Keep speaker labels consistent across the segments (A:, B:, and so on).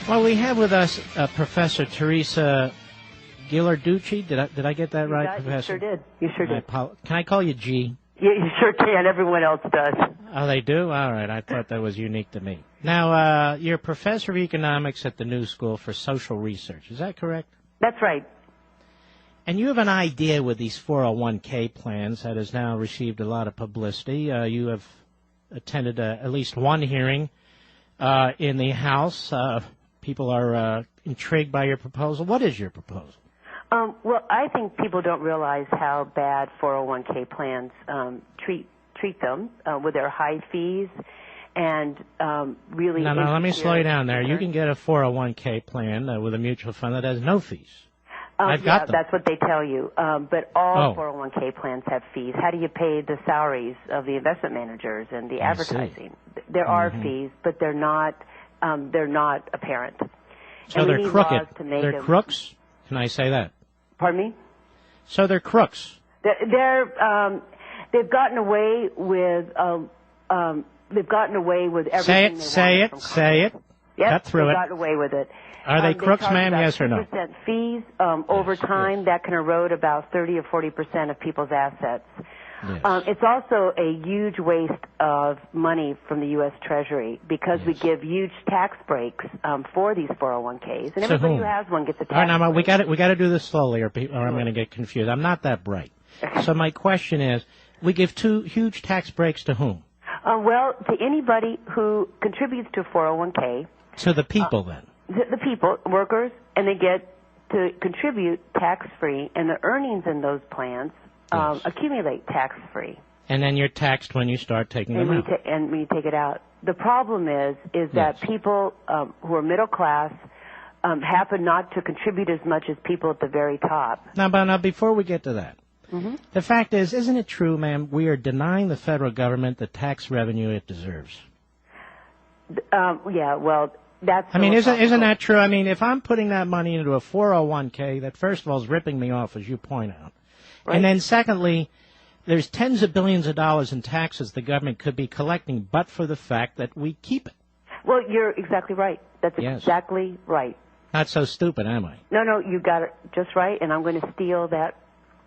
A: Well, we have with us Professor Teresa Ghilarducci. Did I get that right, Professor?
B: You sure did. You sure did.
A: Can I call you G?
B: Yeah, you sure can. Everyone else does.
A: Oh, they do? All right. I thought that was unique to me. Now, you're Professor of Economics at the New School for Social Research. Is that correct?
B: That's right.
A: And you have an idea with these 401K plans that has now received a lot of publicity. You have attended at least one hearing in the House. People are intrigued by your proposal. What is your proposal?
B: Well, I think people don't realize how bad 401K plans treat them with their high fees and really...
A: No, let me slow you down there. You can get a 401K plan with a mutual fund that has no fees. I've got them.
B: That's what they tell you. But all 401K plans have fees. How do you pay the salaries of the investment managers and the advertising? There are fees, but they're not apparent.
A: So they're crooked. They're crooks? Can I say that?
B: Pardon me?
A: So they're crooks.
B: They've gotten away with everything.
A: Say it.
B: Yep,
A: Cut through
B: they've gotten away with it.
A: Are they crooks, ma'am? Yes or no?
B: 2% fees over time. That can erode about 30 or 40% of people's assets.
A: Yes.
B: It's also a huge waste of money from the U.S. Treasury because we give huge tax breaks for these 401Ks, and everybody who has one gets a tax break.
A: All right, we got to do this slowly, or I'm going to get confused. I'm not that bright. So my question is, we give two huge tax breaks to whom?
B: Well, to anybody who contributes to a 401K.
A: To the people, then.
B: The people, workers, and they get to contribute tax-free, and the earnings in those plans accumulate tax-free.
A: And then you're taxed when you start taking them out.
B: And when you take it out. The problem is that people who are middle class happen not to contribute as much as people at the very top.
A: Now, before we get to that, the fact is, isn't it true, ma'am, we are denying the federal government the tax revenue it deserves?
B: Yeah, well, that's...
A: I mean, isn't that true? I mean, if I'm putting that money into a 401K, that first of all is ripping me off, as you point out. Right. And then secondly, there's tens of billions of dollars in taxes the government could be collecting, but for the fact that we keep it.
B: Well, you're exactly right. That's exactly right.
A: Not so stupid, am I?
B: No, you got it just right, and I'm going to steal that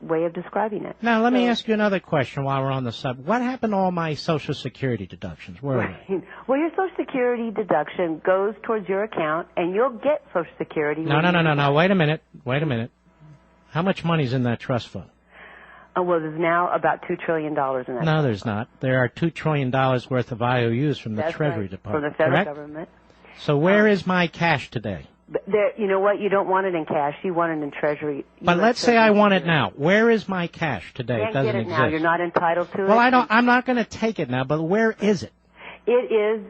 B: way of describing it.
A: Now, let me ask you another question while we're on the subject. What happened to all my Social Security deductions? Where are they?
B: Well, your Social Security deduction goes towards your account, and you'll get Social Security.
A: No. Wait a minute. How much money's in that trust fund?
B: Well, there's now about $2 trillion in that.
A: No, there's not. There are $2 trillion worth of IOUs from the Treasury Department.
B: From the federal government.
A: So where is my cash today?
B: You know what? You don't want it in cash. You want it in Treasury.
A: But let's say I want it now. Where is my cash today?
B: It doesn't exist. Now. You're not entitled to it.
A: Well, I'm not going to take it now. But where is it?
B: It is.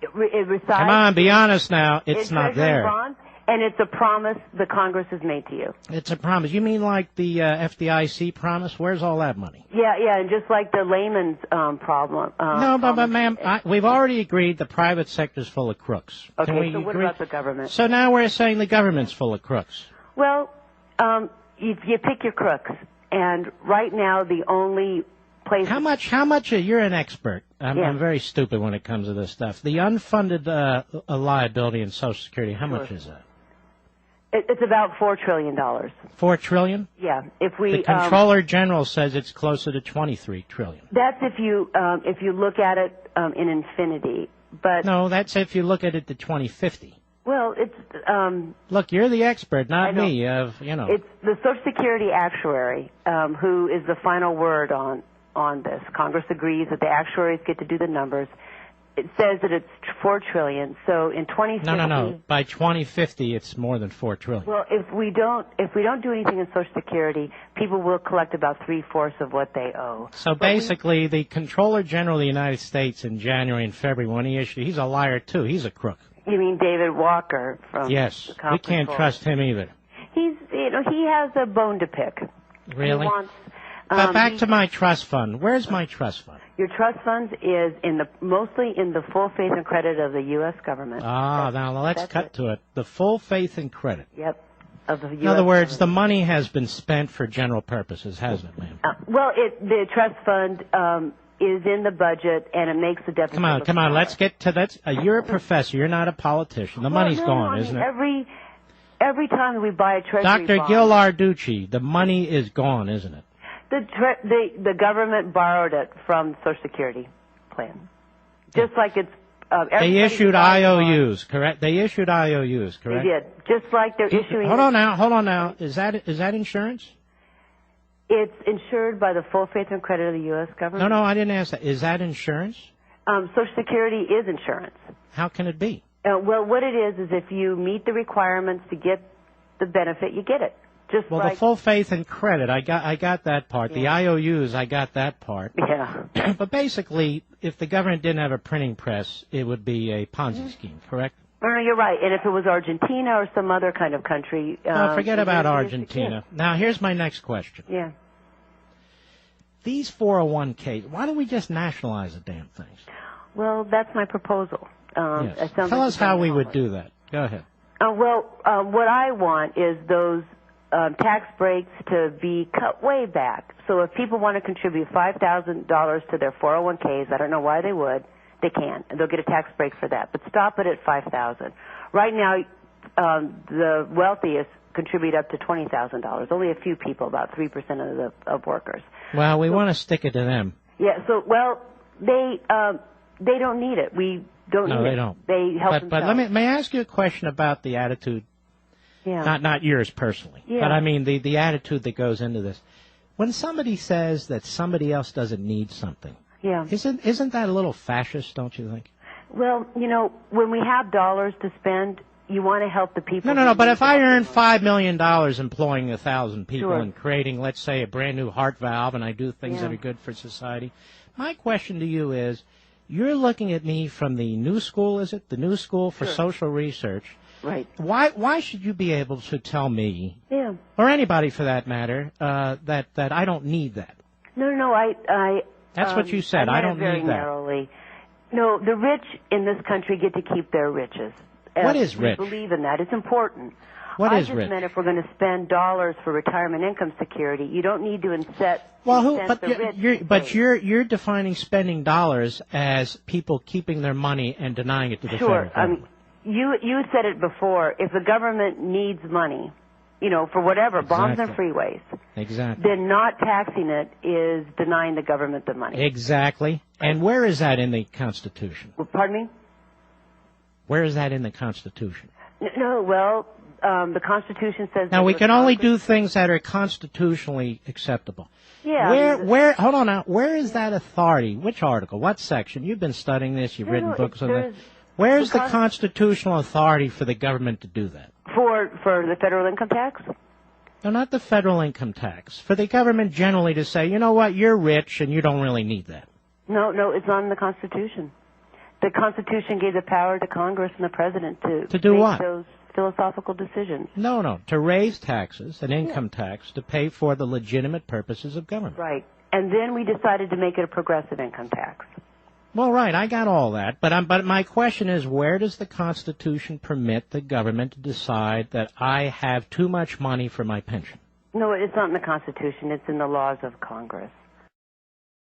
B: It resides.
A: Come on, be honest now. It's not there.
B: Bonds, and it's a promise the Congress has made to you.
A: It's a promise. You mean like the FDIC promise? Where's all that money?
B: Yeah, and just like the layman's problem.
A: No, but ma'am, we've already agreed the private sector's full of crooks.
B: Okay, so what about the government?
A: So now we're saying the government's full of crooks.
B: Well, you pick your crooks, and right now the only place...
A: How much, you're an expert. I'm very stupid when it comes to this stuff. The unfunded liability in Social Security, how much is that?
B: It's about $4 trillion.
A: $4 trillion?
B: Yeah. If we
A: the Comptroller General says it's closer to $23 trillion.
B: That's if you look at it in infinity. But
A: no, that's if you look at it to 2050.
B: Well, it's
A: look, you're the expert, not me.
B: It's the Social Security actuary who is the final word on this. Congress agrees that the actuaries get to do the numbers. It says that it's $4 trillion. So in 2050,
A: no. By 2050, it's more than $4 trillion.
B: Well, if we don't do anything in Social Security, people will collect about 3/4 of what they owe.
A: So basically, the Comptroller General of the United States in January and February, when he's a liar too. He's a crook.
B: You mean David Walker from?
A: Yes, we can't trust him either.
B: He has a bone to pick.
A: Really? But back to my trust fund. Where's my trust fund?
B: Your trust fund is mostly in the full faith and credit of the U.S. government.
A: Now let's cut to it. The full faith and credit.
B: Yep. Of the U.S.
A: In other words, the money has been spent for general purposes, hasn't it, ma'am?
B: Well, the trust fund is in the budget, and it makes the deficit.
A: Come on. Let's get to that. You're a professor. You're not a politician. The money's gone, isn't it?
B: Every time we buy a treasury
A: Dr.
B: bond,
A: Ghilarducci, the money is gone, isn't it?
B: The government borrowed it from the Social Security plan, just like it's.
A: They issued IOUs, correct? They issued IOUs, correct?
B: They did, just like they're issuing.
A: Hold on now. Is that insurance?
B: It's insured by the full faith and credit of the U.S. government.
A: No, I didn't ask that. Is that insurance?
B: Social Security is insurance.
A: How can it be?
B: Well, what it is if you meet the requirements to get the benefit, you get it. Just
A: well,
B: like
A: the full faith and credit, I got that part. Yeah. The IOUs, I got that part.
B: Yeah.
A: But basically, if the government didn't have a printing press, it would be a Ponzi scheme, correct?
B: No, you're right. And if it was Argentina or some other kind of country...
A: no, forget about Argentina. Now, here's my next question.
B: Yeah.
A: These 401K's, why don't we just nationalize the damn things?
B: Well, that's my proposal.
A: Yes. Tell us how we would do that. Go ahead.
B: What I want is those tax breaks to be cut way back. So if people want to contribute $5,000 to their 401K's, I don't know why they would, they can. And they'll get a tax break for that. But stop it at $5,000. Right now, the wealthiest contribute up to $20,000. Only a few people, about 3% of workers.
A: Well, we want to stick it to them.
B: Yeah. So, they don't need it. We don't need it.
A: No, they don't.
B: They help themselves.
A: But may I ask you a question about the attitude?
B: Yeah.
A: Not yours personally,
B: yeah.
A: But I mean the attitude that goes into this. When somebody says that somebody else doesn't need something,
B: yeah.
A: Isn't that a little fascist, don't you think?
B: Well, when we have dollars to spend, you want to help the people.
A: No. But if I earn $5 million employing 1,000 people
B: sure.
A: and creating, let's say, a brand new heart valve, and I do things that are good for society, my question to you is, you're looking at me from the new school, is it? The new school for
B: sure.
A: social research.
B: Right.
A: Why should you be able to tell me,
B: yeah.
A: or anybody for that matter, that I don't need that?
B: No. I
A: That's what you said. I don't
B: very
A: need that.
B: Narrowly. No, the rich in this country get to keep their riches.
A: What is rich?
B: We believe in that. It's important.
A: What is
B: rich? I just
A: rich?
B: meant if we're going to spend dollars for retirement income security, you don't need to incent.
A: You're defining spending dollars as people keeping their money and denying it to the federal government.
B: You said it before. If the government needs money, for whatever, bombs and freeways,
A: exactly,
B: then not taxing it is denying the government the money.
A: Exactly. And where is that in the Constitution?
B: Pardon me?
A: Where is that in the Constitution?
B: No, well, the Constitution says...
A: Now, we can only do things that are constitutionally acceptable.
B: Yeah.
A: Hold on now. Where is that authority? Which article? What section? You've been studying this. You've written books on this. Where's the constitutional authority for the government to do that?
B: For the federal income tax?
A: No, not the federal income tax. For the government generally to say, you know what, you're rich and you don't really need that.
B: No, it's not in the Constitution. The Constitution gave the power to Congress and the President to
A: do
B: make
A: what?
B: Those philosophical decisions.
A: No, to raise taxes, an income tax, to pay for the legitimate purposes of government.
B: Right. And then we decided to make it a progressive income tax.
A: Well, right, I got all that, but my question is, where does the Constitution permit the government to decide that I have too much money for my pension?
B: No, it's not in the Constitution. It's in the laws of Congress.